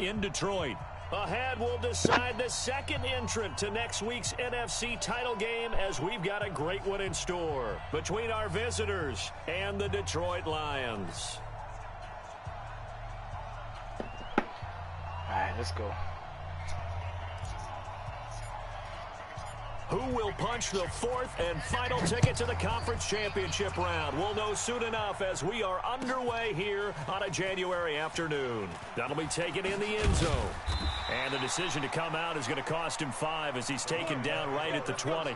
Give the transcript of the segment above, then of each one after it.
in Detroit. Ahead, we'll decide the second entrant to next week's NFC title game as we've got a great one in store between our visitors and the Detroit Lions. All right, let's go. Who will punch the fourth and final ticket to the conference championship round? We'll know soon enough as we are underway here on a January afternoon. That'll be taken in the end zone. And the decision to come out is going to cost him 5 as he's taken down right at the 20.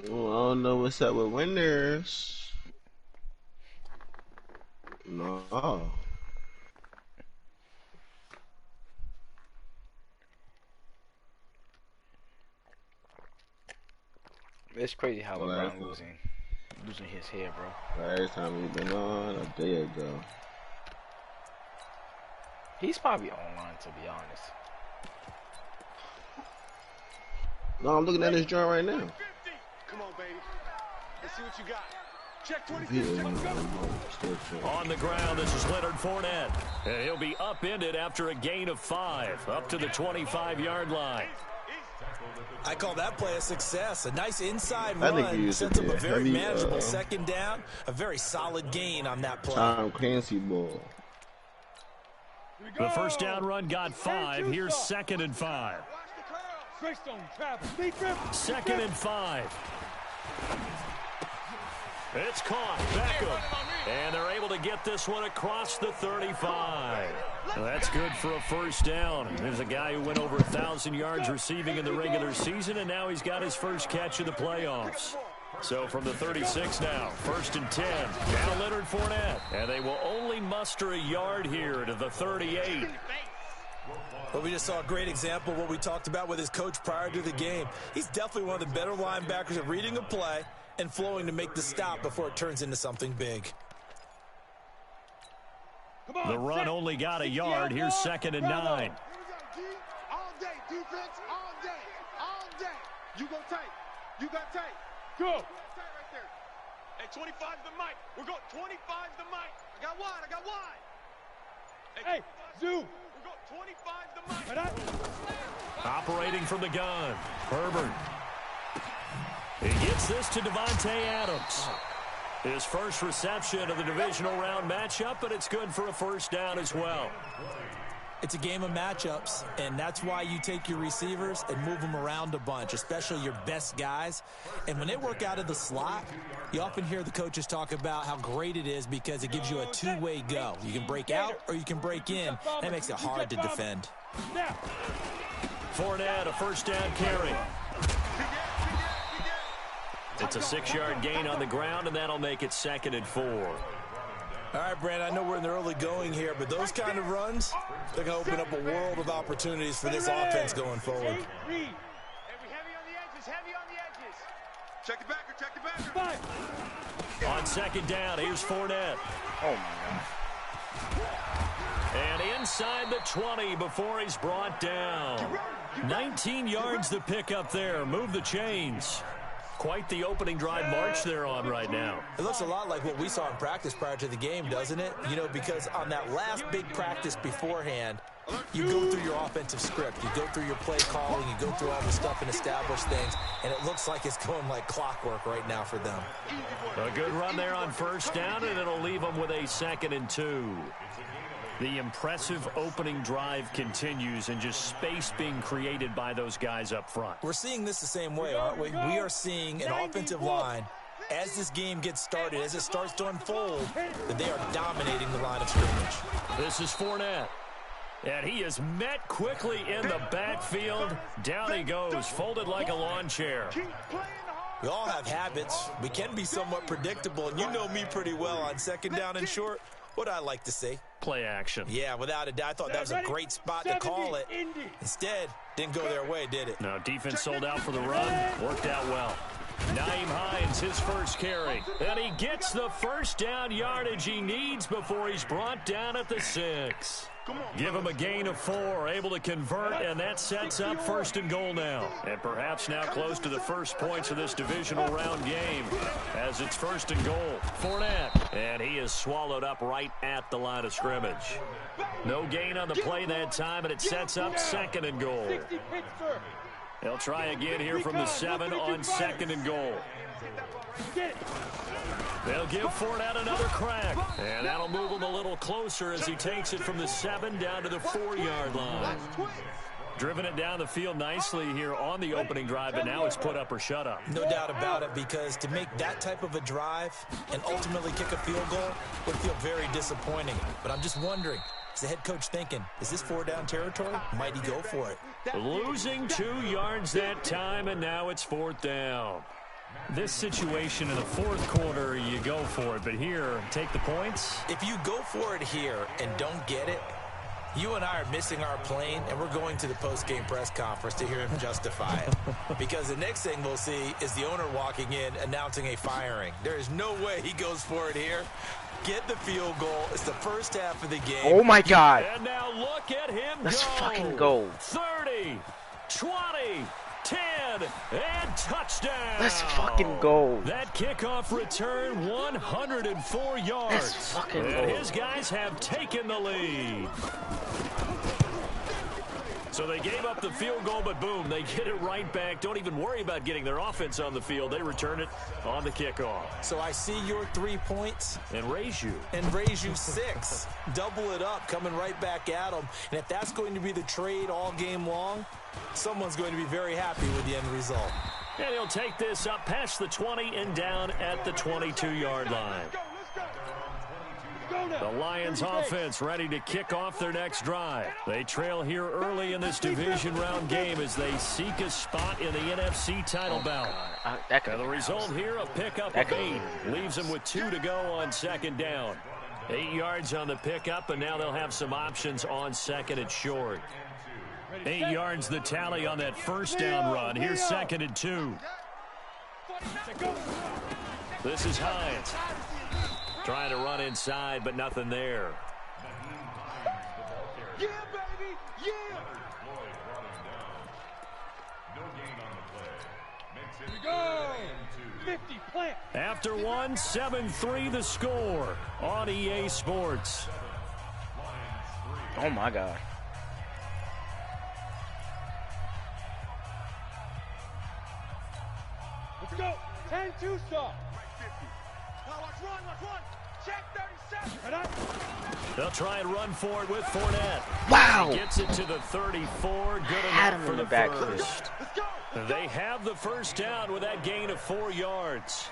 Well, I don't know what's up with winners. No. It's crazy how LeBron losing his head, bro. Last time we've been on a day ago. He's probably online, to be honest. No, I'm looking at this joint right now. Come on, baby. Let's see what you got. Check 26. On the ground, this is Leonard Fournette. And he'll be upended after a gain of 5, up to the 25-yard line. I call that play a success. A nice inside run sets up a very manageable second down. A very solid gain on that play. Tom Clancy ball. The first down run got 5. Here's 2nd and 5. 2nd and 5. It's caught. Beckham. And they're able to get this one across the 35. Well, that's good for a first down. There's a guy who went over 1,000 yards receiving in the regular season, and now he's got his first catch of the playoffs. So from the 36 now, 1st and 10. Now Leonard Fournette. And they will only muster a yard here to the 38. Well, we just saw a great example of what we talked about with his coach prior to the game. He's definitely one of the better linebackers at reading a play and flowing to make the stop before it turns into something big. The run only got a yard. Here's 2nd and 9. All day, defense, all day, all day. You go tight. You got tight. Go. Tight right there. Hey, 25's the mic. We're going 25's the mic. I got wide. Hey, Zoo. We're going 25's the mic. Operating from the gun. Herbert. He gets this to Devontae Adams. His first reception of the divisional round matchup, but it's good for a first down as well. It's a game of matchups, and that's why you take your receivers and move them around a bunch, especially your best guys. And when they work out of the slot, you often hear the coaches talk about how great it is because it gives you a two-way go. You can break out or you can break in. That makes it hard to defend. Fournette, a first down carry. It's a 6-yard gain on the ground, and that'll make it 2nd and 4. All right, Brandon, I know we're in the early going here, but those kind of runs, they're going to open up a world of opportunities for this offense going forward. Heavy on the edges. Check the backer. On 2nd down, here's Fournette. Oh, my God. And inside the 20 before he's brought down. 19 yards to pick up there. Move the chains. Quite the opening drive march they're on right now. It looks a lot like what we saw in practice prior to the game, doesn't it? You know, because on that last big practice beforehand, you go through your offensive script. You go through your play calling. You go through all the stuff and establish things. And it looks like it's going like clockwork right now for them. A good run there on first down, and it'll leave them with a 2nd and 2. The impressive opening drive continues and just space being created by those guys up front. We're seeing this the same way, aren't we? We are seeing an offensive line, as this game gets started, as it starts to unfold, that they are dominating the line of scrimmage. This is Fournette. And he is met quickly in the backfield. Down he goes, folded like a lawn chair. We all have habits. We can be somewhat predictable, and you know me pretty well on 2nd down and short. What I like to see. Play action. Yeah, without a doubt. I thought that was a great spot to call it. Instead, didn't go their way, did it? No, defense sold out for the run. Worked out well. Nyheim Hines, his first carry. And he gets the first down yardage he needs before he's brought down at the 6. Give him a gain of 4, able to convert, and that sets up 1st and goal now. And perhaps now close to the first points of this divisional round game as it's 1st and goal. Fournette, and he is swallowed up right at the line of scrimmage. No gain on the play that time, and it sets up 2nd and goal. They'll try again here from the 7 on 2nd and goal. They'll give Fournette another crack, and that'll move him a little closer as he takes it from the 7 down to the 4-yard line. Driven it down the field nicely here on the opening drive, but now it's put up or shut up. No doubt about it, because to make that type of a drive and ultimately kick a field goal would feel very disappointing. But I'm just wondering, is the head coach thinking, is this 4-down territory? Might he go for it? Losing 2 yards that time, and now it's 4th down. This situation in the 4th quarter, you go for it, but here, take the points. If you go for it here and don't get it, you and I are missing our plane, and we're going to the post-game press conference to hear him justify it. Because the next thing we'll see is the owner walking in announcing a firing. There is no way he goes for it here. Get the field goal. It's the first half of the game. Oh, my God. And now look at him Let's go. fucking go. 30, 20, 10, and touchdown. Let's fucking go. That kickoff return, 104 yards. Let's fucking go. And his guys have taken the lead. So they gave up the field goal, but boom, they get it right back. Don't even worry about getting their offense on the field. They return it on the kickoff. So I see your 3 points. And raise you. And raise you 6. Double it up, coming right back at them. And if that's going to be the trade all game long, someone's going to be very happy with the end result. And he'll take this up past the 20 and down at the 22-yard line. The Lions offense ready to kick off their next drive. They trail here early in this division round game as they seek a spot in the NFC title bout. And the result here, a pickup of 8. Leaves them with 2 to go on 2nd down. 8 yards on the pickup, and now they'll have some options on 2nd and short. 8 yards the tally on that 1st down run. Here's 2nd and 2. This is Hines. Trying to run inside, but nothing there. Yeah, baby, yeah. Here we go. 50 plant. After 1, 7-3 the score on EA Sports. Oh, my God. Let's go. 10-2 stop. Now watch run. Check 37. They'll try and run for it with Fournette. Wow. He gets it to the 34. Good Had enough him for in the the back first. They have the first down with that gain of 4 yards.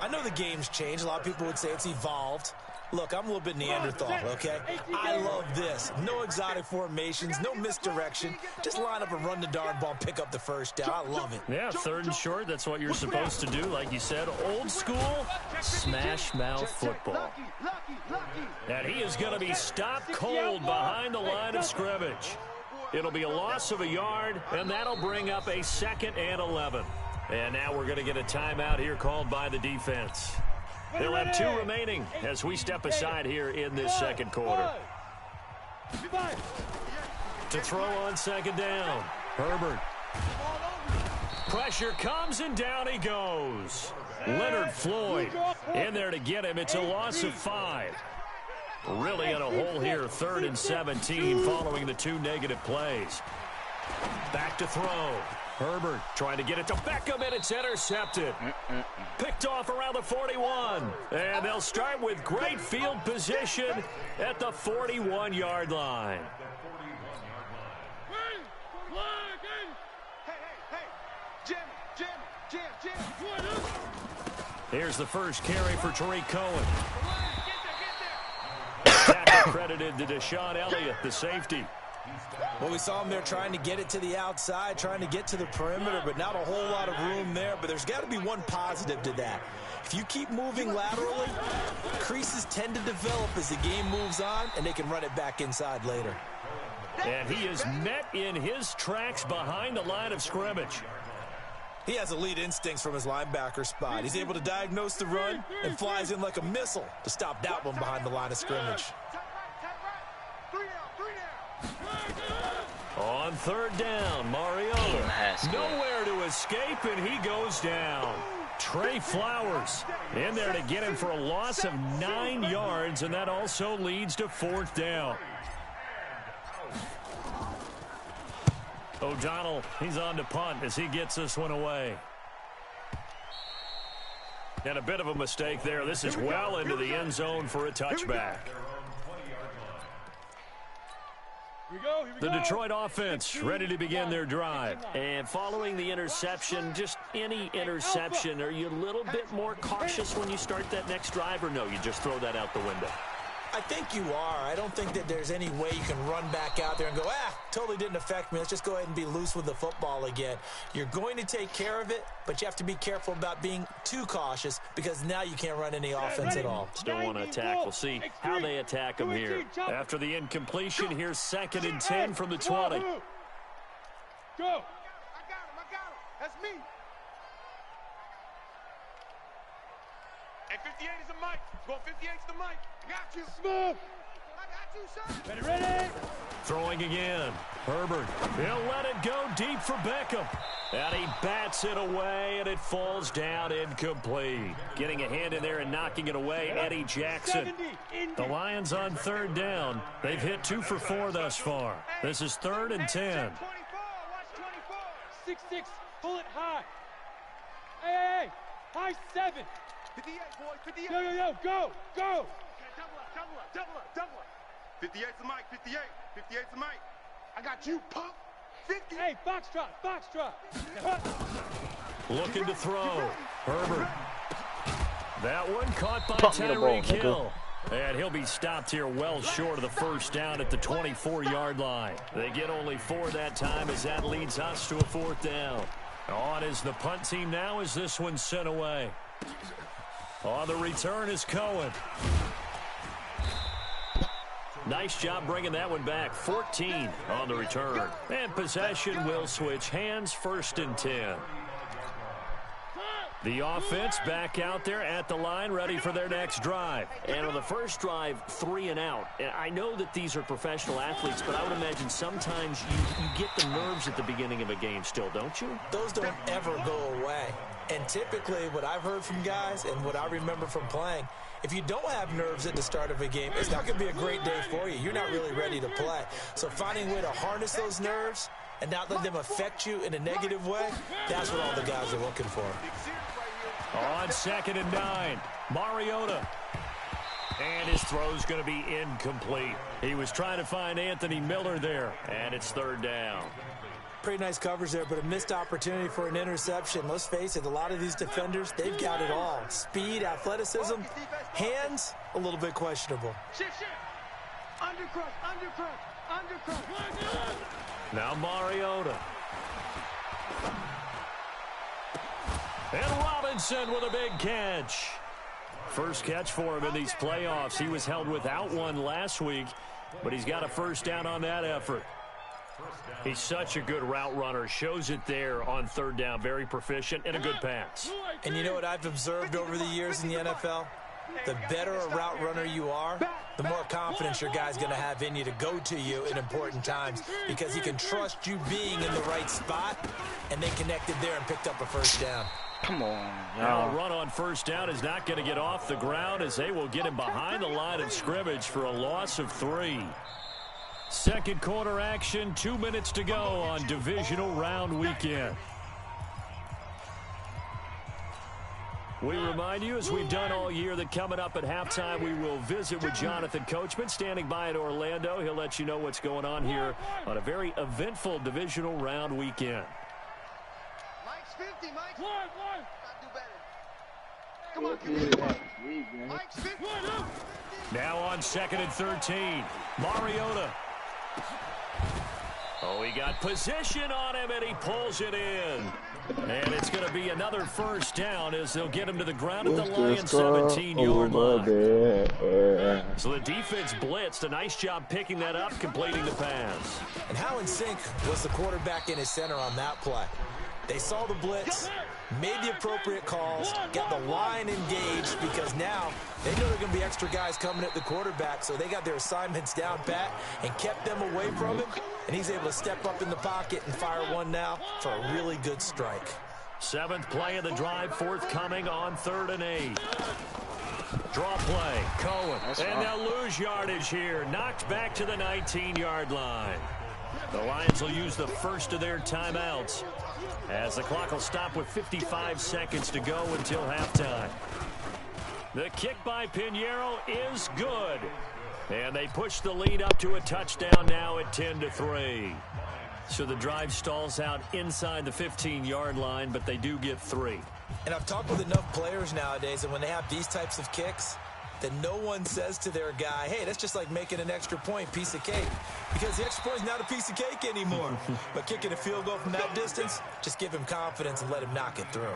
I know the game's changed. A lot of people would say it's evolved. Look, I'm a little bit Neanderthal, okay? I love this. No exotic formations, no misdirection. Just line up and run the darn ball, pick up the first down. I love it. Yeah, 3rd and short, that's what you're supposed to do. Like you said, old school, smash mouth football. And he is going to be stopped cold behind the line of scrimmage. It'll be a loss of a yard, and that'll bring up a 2nd and 11. And now we're going to get a timeout here called by the defense. They'll have 2 remaining as we step aside here in this 2nd quarter. To throw on 2nd down, Herbert. Pressure comes and down he goes. Leonard Floyd in there to get him. It's a loss of 5. Really in a hole here, 3rd and 17 following the 2 negative plays. Back to throw. Herbert trying to get it to Beckham, and it's intercepted. Picked off around the 41. And they'll start with great field position at the 41-yard line. Here's the first carry for Tariq Cohen. Tackle credited to Deshaun Elliott, the safety. Well, we saw him there trying to get it to the outside, trying to get to the perimeter, but not a whole lot of room there. But there's got to be one positive to that. If you keep moving laterally, creases tend to develop as the game moves on, and they can run it back inside later. And he is met in his tracks behind the line of scrimmage. He has elite instincts from his linebacker spot. He's able to diagnose the run and flies in like a missile to stop that one behind the line of scrimmage. On third down, Mariota. Nowhere to escape, and he goes down. Trey Flowers in there to get him for a loss of 9 yards, and that also leads to fourth down. O'Donnell, he's on to punt as he gets this one away. And a bit of a mistake there. This is well into the end zone for a touchback. The Detroit offense ready to begin their drive. And following the interception, just any interception, are you a little bit more cautious when you start that next drive, or no, you just throw that out the window? I think you are. I don't think that there's any way you can run back out there and go, totally didn't affect me. Let's just go ahead and be loose with the football again. You're going to take care of it, but you have to be careful about being too cautious because now you can't run any offense at all. Still want to attack. We'll see how they attack him here. After the incompletion, here's 2nd and 10 from the 20. Go. I got him. That's me. Hey, 58 is the mic. Going 58's the mic. Got you. Smooth. I got you, son. Ready. Throwing again. Herbert. He'll let it go deep for Beckham. And he bats it away, and it falls down incomplete. Getting a hand in there and knocking it away, Eddie Jackson. The Lions on third down. They've hit 2 for 4 thus far. This is 3rd and 10. 24. Watch 24. 6-6. Pull it high. Hey. High 7. 58, boy, 58. Yo, go. Okay, double up. 58's the mic, 58. 58's the mic. I got you, pump. 50. Hey, box drop. Looking to throw. Herbert. That one caught by Pump me the ball, Tyreek Hill. And he'll be stopped here well short of the first down at the 24-yard line. They get only 4 that time as that leads us to a fourth down. On is the punt team now as this one's sent away. On the return is Cohen. Nice job bringing that one back. 14 on the return. And possession will switch hands, 1st and 10. The offense back out there at the line, ready for their next drive. And on the first drive, 3 and out. And I know that these are professional athletes, but I would imagine sometimes you get the nerves at the beginning of a game still, don't you? Those don't ever go away. And typically what I've heard from guys and what I remember from playing, if you don't have nerves at the start of a game, it's not going to be a great day for you. You're not really ready to play. So finding a way to harness those nerves and not let them affect you in a negative way, that's what all the guys are looking for. On 2nd and 9, Mariota. And his throw's going to be incomplete. He was trying to find Anthony Miller there, and it's 3rd down. Pretty nice coverage there, but a missed opportunity for an interception. Let's face it, a lot of these defenders, they've got it all. Speed, athleticism, hands, a little bit questionable. Shift. Undercrush. Now Mariota. And Robinson with a big catch. First catch for him in these playoffs. He was held without one last week, but he's got a first down on that effort. He's such a good route runner. Shows it there on 3rd down. Very proficient and a good pass. And you know what I've observed over the years in the NFL? The better a route runner you are, the more confidence your guy's going to have in you to go to you in important times because he can trust you being in the right spot, and they connected there and picked up a first down. Come on. Now a run on first down is not going to get off the ground as they will get him behind the line of scrimmage for a loss of 3. Second quarter action, 2 minutes to go on divisional round weekend. We remind you, as we've done all year, that coming up at halftime, we will visit with Jonathan Coachman, standing by in Orlando. He'll let you know what's going on here on a very eventful divisional round weekend. Mike's 50, Mike's 1. Come on, Mike's 50. Now on 2nd and 13, Mariota. Oh, he got position on him, and he pulls it in. And it's going to be another first down as they'll get him to the ground at the Lions' 17-yard line. So the defense blitzed. A nice job picking that up, completing the pass. And how in sync was the quarterback in his center on that play? They saw the blitz, made the appropriate calls, got the line engaged because now they know there are going to be extra guys coming at the quarterback, so they got their assignments down pat and kept them away from him, and he's able to step up in the pocket and fire one now for a really good strike. 7th play of the drive forthcoming on 3rd and 8. Draw play, Cohen, and they'll lose yardage here, knocked back to the 19-yard line. The Lions will use the first of their timeouts as the clock will stop with 55 seconds to go until halftime. The kick by Pinheiro is good, and they push the lead up to a touchdown now at 10-3. So the drive stalls out inside the 15-yard line, but they do get 3. And I've talked with enough players nowadays that when they have these types of kicks, that no one says to their guy, hey, that's just like making an extra point, piece of cake. Because the extra point is not a piece of cake anymore. But kicking a field goal from that distance, just give him confidence and let him knock it through.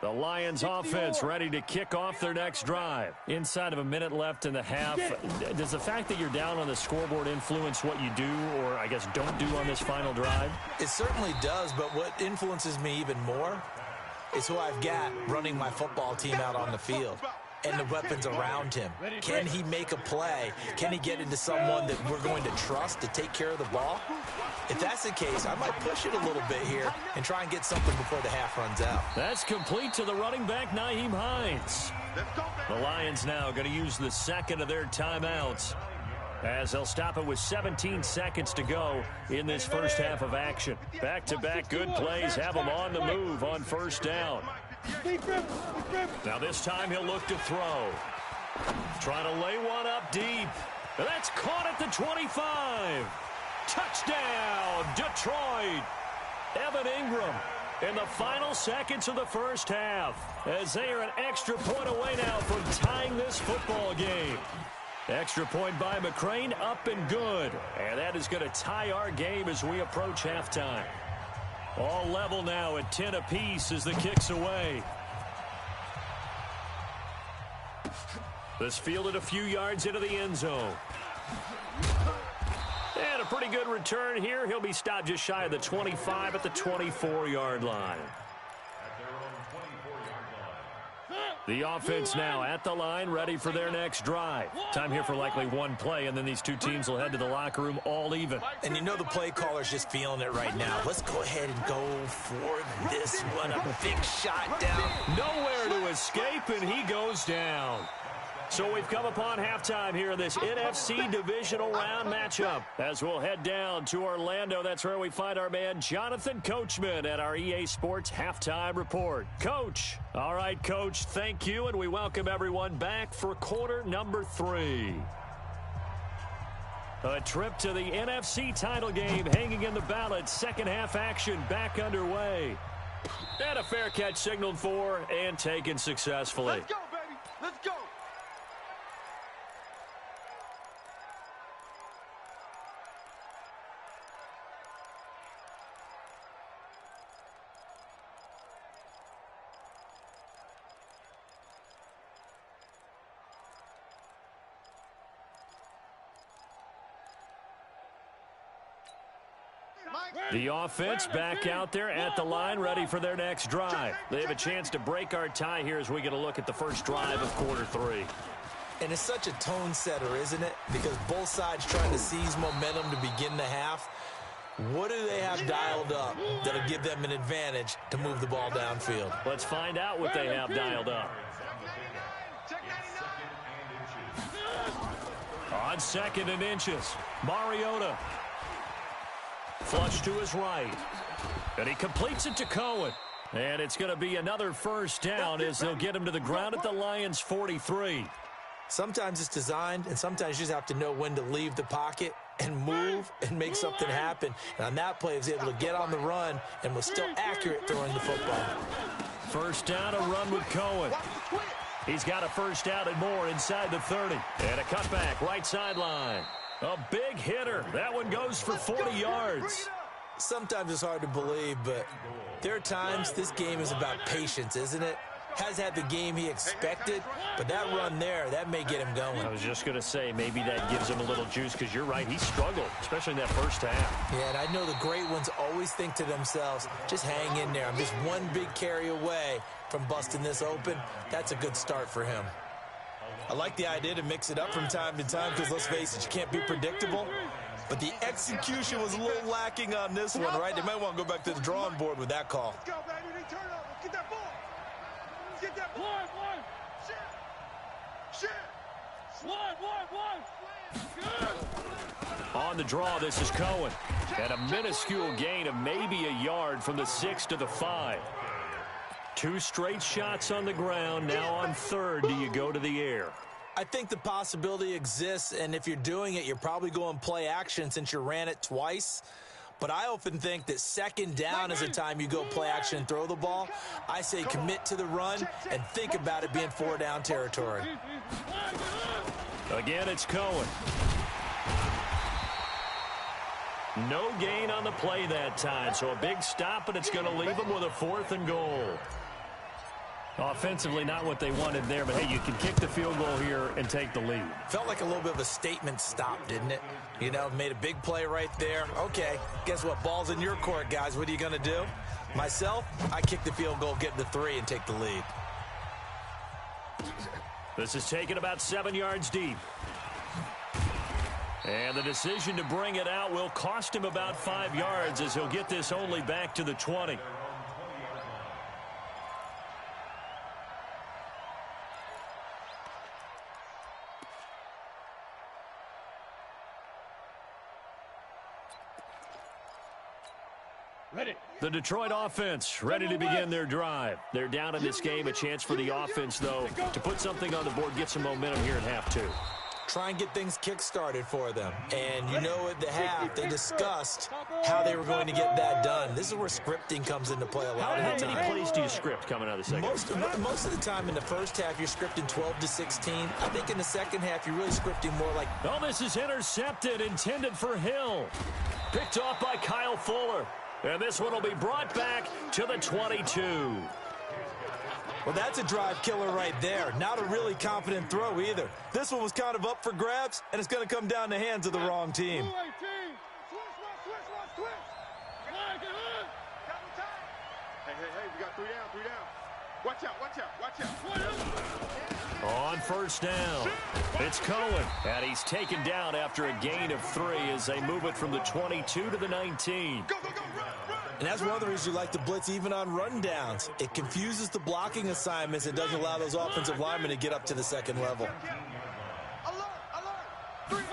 The Lions offense ready to kick off their next drive. Inside of a minute left in the half. Does the fact that you're down on the scoreboard influence what you do, or I guess don't do on this final drive? It certainly does, but what influences me even more is who I've got running my football team out on the field and the weapons around him. Can he make a play? Can he get into someone that we're going to trust to take care of the ball? If that's the case, I might push it a little bit here and try and get something before the half runs out. That's complete to the running back, Nyheim Hines. The Lions now going to use the second of their timeouts as they'll stop it with 17 seconds to go in this first half of action. Back-to-back good plays have them on the move on first down. Now this time he'll look to throw. Trying to lay one up deep. That's caught at the 25. Touchdown, Detroit. Evan Ingram in the final seconds of the first half as they are an extra point away now from tying this football game. Extra point by McCrane, up and good. And that is going to tie our game as we approach halftime. All level now at 10 apiece as the kick's away. This fielded a few yards into the end zone. And a pretty good return here. He'll be stopped just shy of the 25 at the 24-yard line. The offense now at the line, ready for their next drive. Time here for likely one play, and then these two teams will head to the locker room all even. And you know the play caller's just feeling it right now. Let's go ahead and go for this one. A big shot down. Nowhere to escape, and he goes down. So we've come upon halftime here in this NFC divisional round matchup. As we'll head down to Orlando, that's where we find our man Jonathan Coachman at our EA Sports Halftime Report. Coach. All right, Coach, thank you, and we welcome everyone back for quarter number 3. A trip to the NFC title game hanging in the balance. Second half action back underway. And a fair catch signaled for and taken successfully. Let's go, baby. Let's go. The offense back out there at the line, ready for their next drive. They have a chance to break our tie here as we get a look at the first drive of quarter 3. And it's such a tone setter, isn't it? Because both sides trying to seize momentum to begin the half. What do they have dialed up that'll give them an advantage to move the ball downfield? Let's find out what they have dialed up. On 2nd and inches, Mariota. Flush to his right. And he completes it to Cohen. And it's going to be another first down as they'll get him to the ground at the Lions' 43. Sometimes it's designed, and sometimes you just have to know when to leave the pocket and move and make something happen. And on that play, he was able to get on the run and was still accurate throwing the football. First down, a run with Cohen. He's got a first down and more inside the 30. And a cutback, right sideline. A big hitter. That one goes for 40 yards. Sometimes it's hard to believe, but there are times this game is about patience, isn't it? has had the game he expected, but that run there, that may get him going. I was just going to say, maybe that gives him a little juice, because you're right, he struggled, especially in that first half. Yeah, and I know the great ones always think to themselves, just hang in there. I'm just one big carry away from busting this open. That's a good start for him. I like the idea to mix it up from time to time, because let's face it, you can't be predictable. But the execution was a little lacking on this one, right? They might want to go back to the drawing board with that call. Let's go, baby. Turn over. Get that ball. Get that ball. One. Shit. On the draw, this is Cohen. And a minuscule gain of maybe a yard from the 6 to the 5. 2 straight shots on the ground. Now on third, do you go to the air? I think the possibility exists, and if you're doing it, you're probably going play action since you ran it twice. But I often think that second down is the time you go play action and throw the ball. I say commit to the run and think about it being 4-down territory. Again, it's Cohen. No gain on the play that time, so a big stop, and it's going to leave them with a 4th and goal. Offensively, not what they wanted there, but hey, you can kick the field goal here and take the lead. Felt like a little bit of a statement stop, didn't it? You know, made a big play right there. Okay, guess what? Ball's in your court, guys. What are you going to do? Myself, I kick the field goal, get the 3, and take the lead. This is taken about 7 yards deep. And the decision to bring it out will cost him about 5 yards, as he'll get this only back to the 20. The Detroit offense ready to begin their drive. They're down in this game. A chance for the offense, though, to put something on the board, get some momentum here in half 2. Try and get things kick-started for them. And you know at the half, they discussed how they were going to get that done. This is where scripting comes into play a lot of the time. How many plays do you script coming out of the second? Most of the time in the first half, you're scripting 12 to 16. I think in the second half, you're really scripting more like... Oh, this is intercepted, intended for Hill. Picked off by Kyle Fuller. And this one will be brought back to the 22. Well, that's a drive killer right there. Not a really confident throw either. This one was kind of up for grabs, and it's going to come down the hands of the wrong team. Hey, we got 3 down. Watch out. On first down, it's Cohen. And he's taken down after a gain of 3 as they move it from the 22 to the 19. Go, run. And that's one of the reasons you like to blitz even on rundowns. It confuses the blocking assignments and doesn't allow those offensive linemen to get up to the second level. Alert.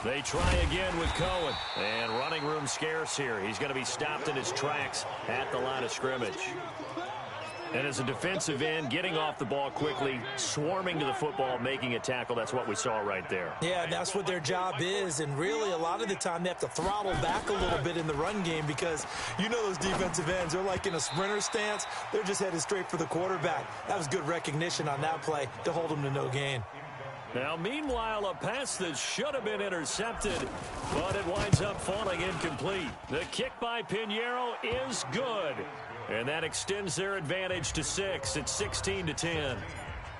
They try again with Cohen. And running room scarce here. He's going to be stopped in his tracks at the line of scrimmage. And as a defensive end, getting off the ball quickly, swarming to the football, making a tackle. That's what we saw right there. Yeah, that's what their job is. And really, a lot of the time, they have to throttle back a little bit in the run game because you know those defensive ends, they're like in a sprinter stance. They're just headed straight for the quarterback. That was good recognition on that play to hold them to no gain. Now, meanwhile, a pass that should have been intercepted, but it winds up falling incomplete. The kick by Pinheiro is good. And that extends their advantage to 6. It's 16-10.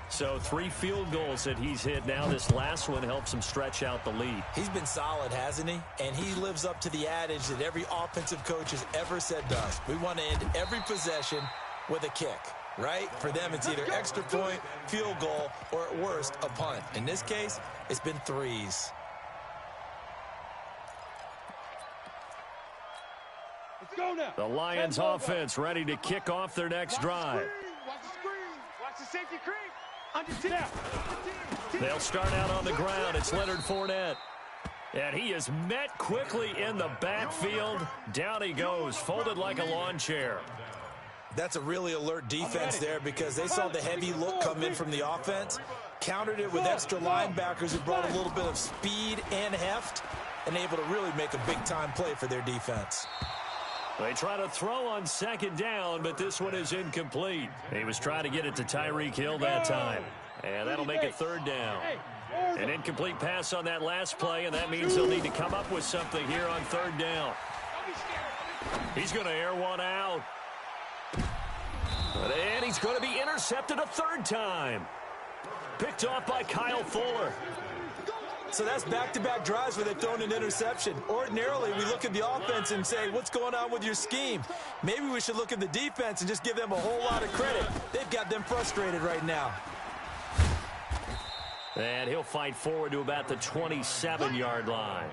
So 3 field goals that he's hit now. This last one helps him stretch out the lead. He's been solid, hasn't he? And he lives up to the adage that every offensive coach has ever said to us. We want to end every possession with a kick, right? For them, it's either extra point, field goal, or at worst, a punt. In this case, it's been 3s. The Lions offense ready to kick off their next drive. Watch the screen. Watch the safety creep. They'll start out on the ground. It's Leonard Fournette. And he is met quickly in the backfield. Down he goes, folded like a lawn chair. That's a really alert defense there because they saw the heavy look come in from the offense, countered it with extra linebackers who brought a little bit of speed and heft, and able to really make a big-time play for their defense. They try to throw on second down, but this one is incomplete. He was trying to get it to Tyreek Hill that time. And that'll make it 3rd down. An incomplete pass on that last play, and that means they'll need to come up with something here on 3rd down. He's going to air one out. And he's going to be intercepted a third time. Picked off by Kyle Fuller. So that's back-to-back drives where they've thrown an interception. Ordinarily, we look at the offense and say, what's going on with your scheme? Maybe we should look at the defense and just give them a whole lot of credit. They've got them frustrated right now. And he'll fight forward to about the 27-yard line.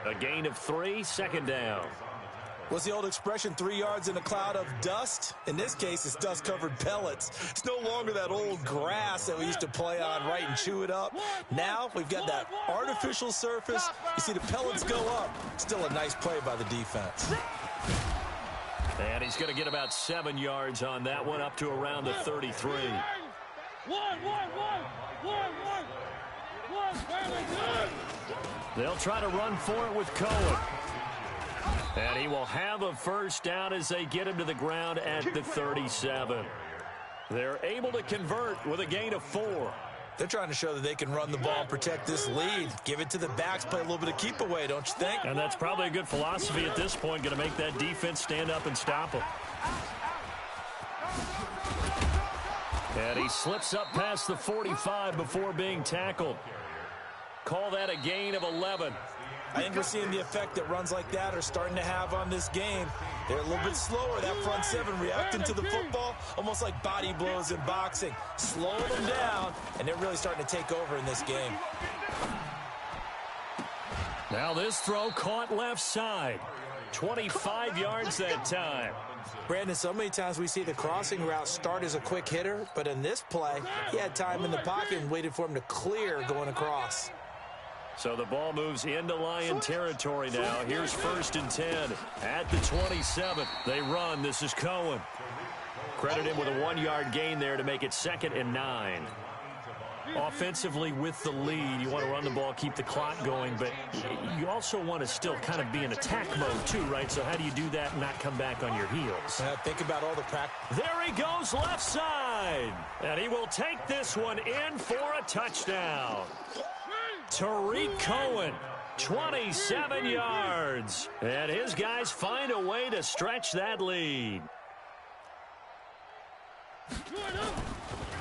A gain of 3, second down. What's the old expression, 3 yards in a cloud of dust? In this case, it's dust-covered pellets. It's no longer that old grass that we used to play on, right, and chew it up. Now we've got that artificial surface. You see the pellets go up. Still a nice play by the defense. And he's going to get about 7 yards on that one, up to around the 33. They'll try to run for it with Cohen. And he will have a first down as they get him to the ground at the 37. They're able to convert with a gain of 4. They're trying to show that they can run the ball and protect this lead. Give it to the backs, play a little bit of keep away, don't you think? And that's probably a good philosophy at this point, going to make that defense stand up and stop them. And he slips up past the 45 before being tackled. Call that a gain of 11. I think we're seeing the effect that runs like that are starting to have on this game. They're a little bit slower, that front seven, reacting to the football, almost like body blows in boxing. Slowing them down, and they're really starting to take over in this game. Now this throw caught left side. 25 yards that time. Brandon, so many times we see the crossing route start as a quick hitter, but in this play, he had time in the pocket and waited for him to clear going across. So the ball moves into Lion territory now. Here's 1st and 10 at the 27. They run. This is Cohen. Credit him with a 1-yard gain there to make it 2nd and 9. Offensively with the lead, you want to run the ball, keep the clock going, but you also want to still kind of be in attack mode too, right? So how do you do that and not come back on your heels? Think about all the practice. There he goes left side. And he will take this one in for a touchdown. Tariq Cohen, 27 yards. And his guys find a way to stretch that lead.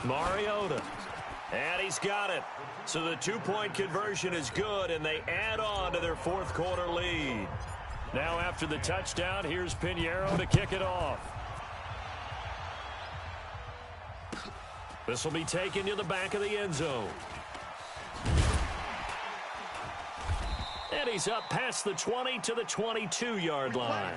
Mariota. And he's got it. So the 2-point conversion is good, and they add on to their 4th quarter lead. Now after the touchdown, here's Pinheiro to kick it off. This will be taken to the back of the end zone. And he's up past the 20 to the 22-yard line.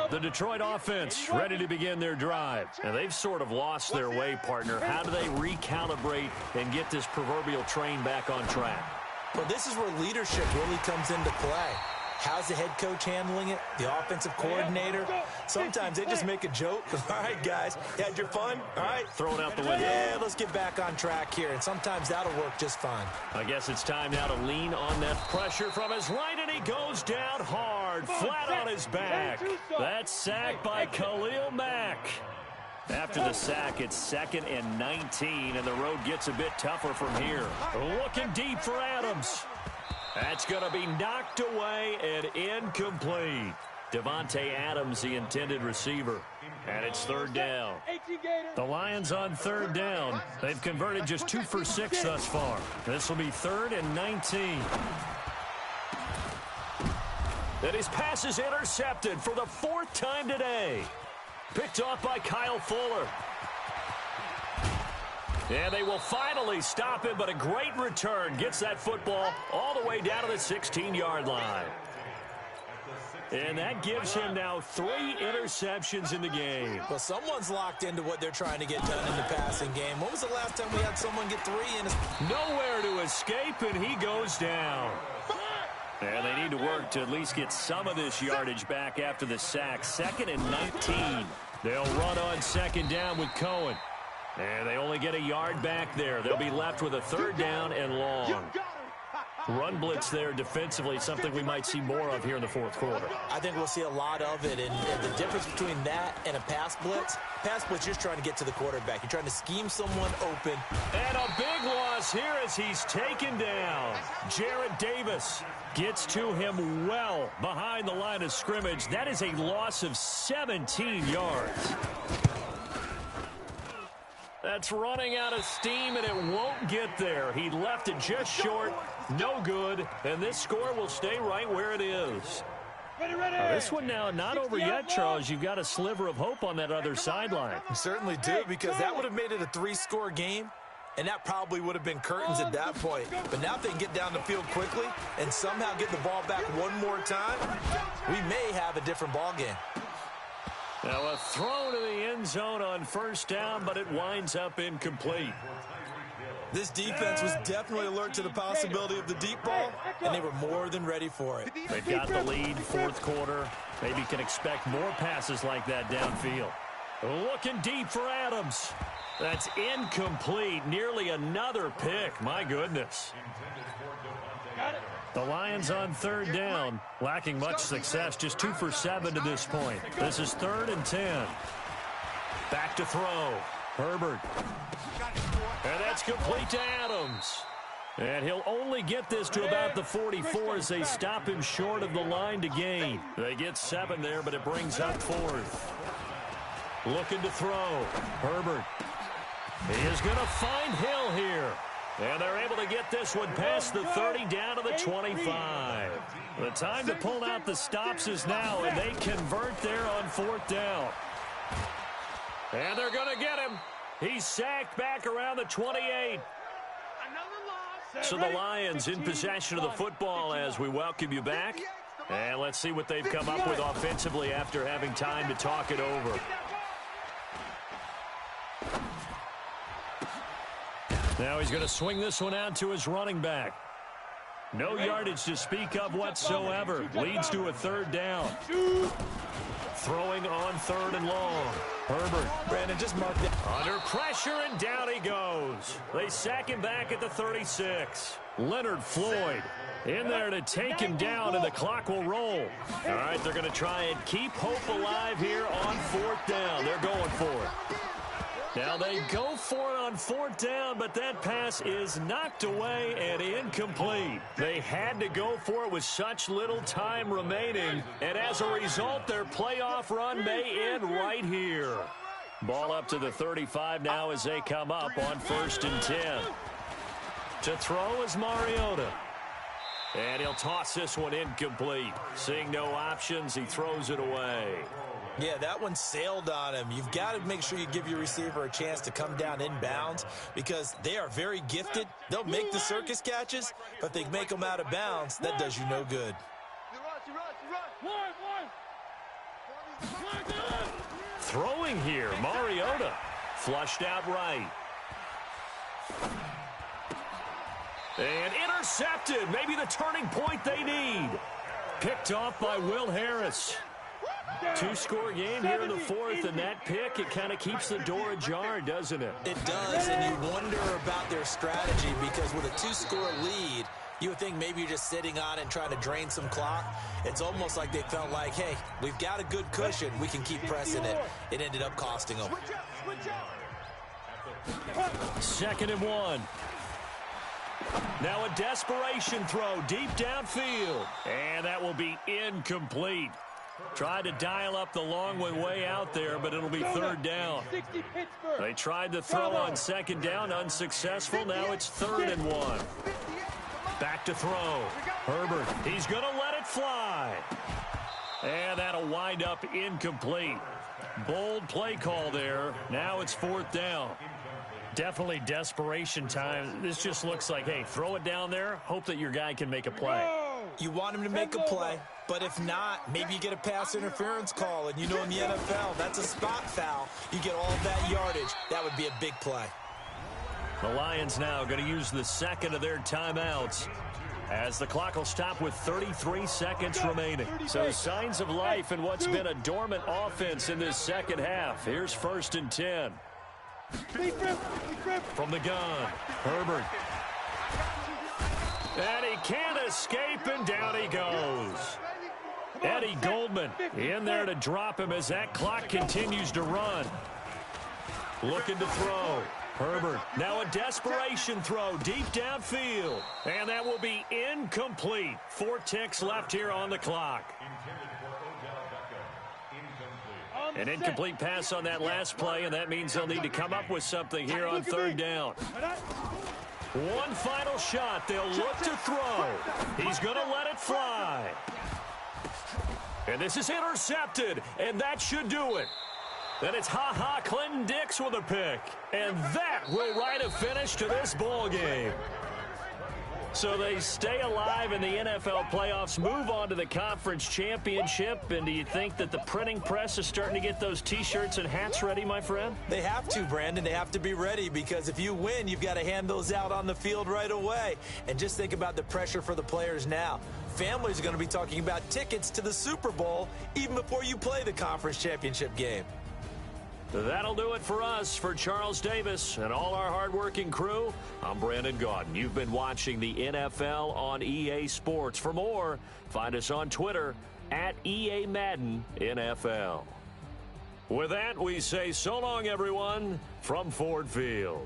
The Detroit offense ready to begin their drive. And they've sort of lost their way, partner. How do they recalibrate and get this proverbial train back on track? Well, this is where leadership really comes into play. How's the head coach handling it? The offensive coordinator? Sometimes they just make a joke. All right, guys, you had your fun? All right. Throw it out the window. Yeah, let's get back on track here. And sometimes that'll work just fine. I guess it's time now to lean on that pressure from his right, and he goes down hard, flat on his back. That's sacked by Khalil Mack. After the sack, it's 2nd and 19, and the road gets a bit tougher from here. Looking deep for Adams. That's going to be knocked away and incomplete. Devontae Adams, the intended receiver. And it's 3rd down. The Lions on 3rd down. They've converted just 2 for 6 thus far. This will be 3rd and 19. And his pass is intercepted for the 4th time today. Picked off by Kyle Fuller. And they will finally stop him, but a great return. Gets that football all the way down to the 16-yard line. And that gives him now 3 interceptions in the game. Well, someone's locked into what they're trying to get done in the passing game. When was the last time we had someone get 3 in? Nowhere to escape, and he goes down. And they need to work to at least get some of this yardage back after the sack. 2nd and 19. They'll run on 2nd down with Cohen. And they only get a yard back there. They'll be left with a 3rd down and long. Run blitz there defensively, something we might see more of here in the fourth quarter. I think we'll see a lot of it, and the difference between that and a pass blitz, you're just trying to get to the quarterback. You're trying to scheme someone open. And a big loss here as he's taken down. Jarrett Davis gets to him well behind the line of scrimmage. That is a loss of 17 yards. That's running out of steam, and it won't get there. He left it just short, no good, and this score will stay right where it is. This one now not over yet, Charles. You've got a sliver of hope on that other sideline. You certainly do, because that would have made it a 3-score game, and that probably would have been curtains at that point. But now if they can get down the field quickly and somehow get the ball back one more time, we may have a different ball game. Now a throw to the end zone on first down, but it winds up incomplete. This defense was definitely alert to the possibility of the deep ball, and they were more than ready for it. They've got the lead, fourth quarter. Maybe can expect more passes like that downfield. Looking deep for Adams. That's incomplete. Nearly another pick. My goodness. The Lions on third down, lacking much success, just 2 for 7 to this point. This is 3rd and 10. Back to throw. Herbert. And that's complete to Adams. And he'll only get this to about the 44 as they stop him short of the line to gain. They get 7 there, but it brings up 4th. Looking to throw. Herbert. He is going to find Hill here. And they're able to get this one past the 30 down to the 25. The time to pull out the stops is now, and they convert there on 4th down. And they're going to get him. He's sacked back around the 28. So the Lions in possession of the football as we welcome you back. And let's see what they've come up with offensively after having time to talk it over. Now he's going to swing this one out to his running back. No yardage to speak of whatsoever. Leads to a 3rd down. Throwing on 3rd and long. Herbert. Brandon, just mark that. Under pressure, and down he goes. They sack him back at the 36. Leonard Floyd in there to take him down, and the clock will roll. All right, they're going to try and keep hope alive here on 4th down. They're going for it. Now they go for it on 4th down, but that pass is knocked away and incomplete. They had to go for it with such little time remaining, and as a result, their playoff run may end right here. Ball up to the 35 now as they come up on 1st and 10. To throw is Mariota. And he'll toss this one incomplete. Seeing no options, he throws it away. Yeah, that one sailed on him. You've got to make sure you give your receiver a chance to come down inbounds because they are very gifted. They'll make the circus catches, but if they make them out of bounds, that does you no good. Throwing here, Mariota. Flushed out right. And intercepted. Maybe the turning point they need. Picked off by Will Harris. 2-score game here in the 4th, and that pick, it kind of keeps the door ajar, doesn't it? It does, and you wonder about their strategy because with a 2-score lead, you would think maybe you're just sitting on it and trying to drain some clock. It's almost like they felt like, hey, we've got a good cushion. We can keep pressing it. It ended up costing them. 2nd and 1. Now a desperation throw deep downfield, and that will be incomplete. Tried to dial up the long way out there, but it'll be 3rd down. They tried to throw on 2nd down, unsuccessful. Now it's 3rd and 1. Back to throw. Herbert, he's going to let it fly. And that'll wind up incomplete. Bold play call there. Now it's 4th down. Definitely desperation time. This just looks like, hey, throw it down there, hope that your guy can make a play. You want him to make a play, but if not, maybe you get a pass interference call, and you know in the NFL, that's a spot foul. You get all that yardage. That would be a big play. The Lions now going to use the 2nd of their timeouts as the clock will stop with 33 seconds remaining. So signs of life in what's been a dormant offense in this 2nd half. Here's 1st and 10. From the gun, Herbert. And he can't escape, and down he goes. Eddie Goldman in there to drop him as that clock continues to run. Looking to throw. Herbert, now a desperation throw deep downfield. And that will be incomplete. 4 ticks left here on the clock. An incomplete pass on that last play, and that means they'll need to come up with something here on 3rd down. One final shot. They'll look to throw. He's going to let it fly. And this is intercepted, and that should do it. Then it's Clinton Dix with a pick. And that will write a finish to this ball game. So they stay alive in the NFL playoffs, move on to the conference championship. And do you think that the printing press is starting to get those T-shirts and hats ready, my friend? They have to, Brandon. They have to be ready because if you win, you've got to hand those out on the field right away. And just think about the pressure for the players now. Families are going to be talking about tickets to the Super Bowl even before you play the conference championship game. That'll do it for us. For Charles Davis and all our hardworking crew, I'm Brandon Gaudin. You've been watching the NFL on EA Sports. For more, find us on Twitter at EA Madden NFL. With that, we say so long, everyone, from Ford Field.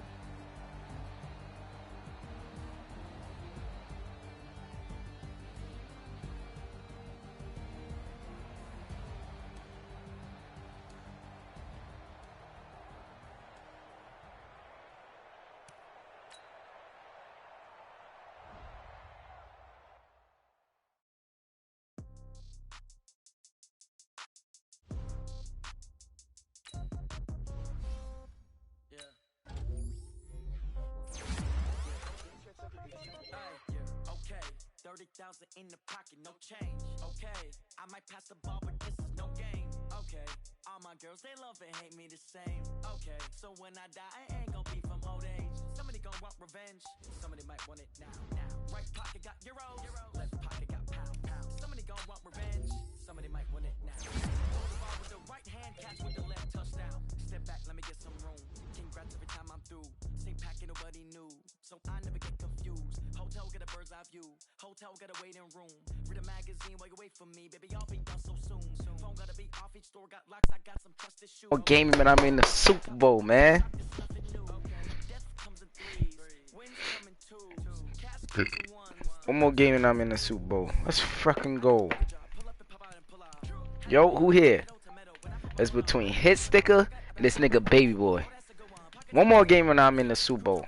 Okay, 30,000 in the pocket, no change. Okay, I might pass the ball, but this is no game. Okay, all my girls, they love and hate me the same. Okay, so when I die, I ain't gonna be from old age. Somebody gon' want revenge, somebody might want it now. Right pocket got euros, left pocket got pounds. Somebody gon' want revenge, somebody might want it now. Throw the ball with the right hand, catch with the left, touchdown. Step back, let me get some room. Congrats every time I'm through. Same packet, nobody knew, so I never get confused. Hotel get a bird's eye view. Hotel got a waiting room. Read a magazine while you wait for me. Baby, I'll be done so soon. Phone gotta be off, each store got locks. I got some trusted shoes. What game when I'm in the Super Bowl, man? One more game and I'm in the Super Bowl. Let's fucking go. Yo, who here? It's between Hit Sticker and this nigga Baby Boy. One more game when I'm in the Super Bowl.